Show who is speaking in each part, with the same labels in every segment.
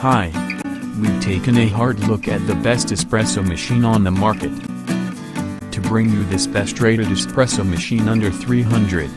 Speaker 1: Hi. We've taken a hard look at the best espresso machine on the market to bring you this best rated espresso machine under 300.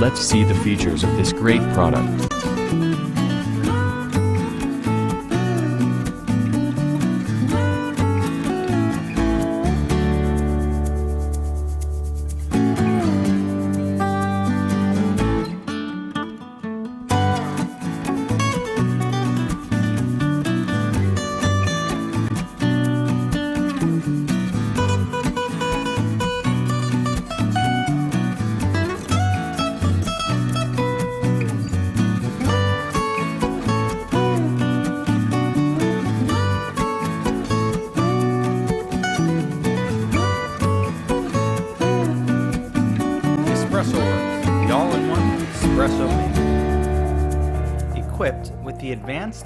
Speaker 1: Let's see the features of this great product.
Speaker 2: EspressoWorks, the all-in-one espresso maker, equipped with the advanced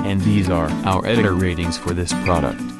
Speaker 1: And these are our editor ratings for this product.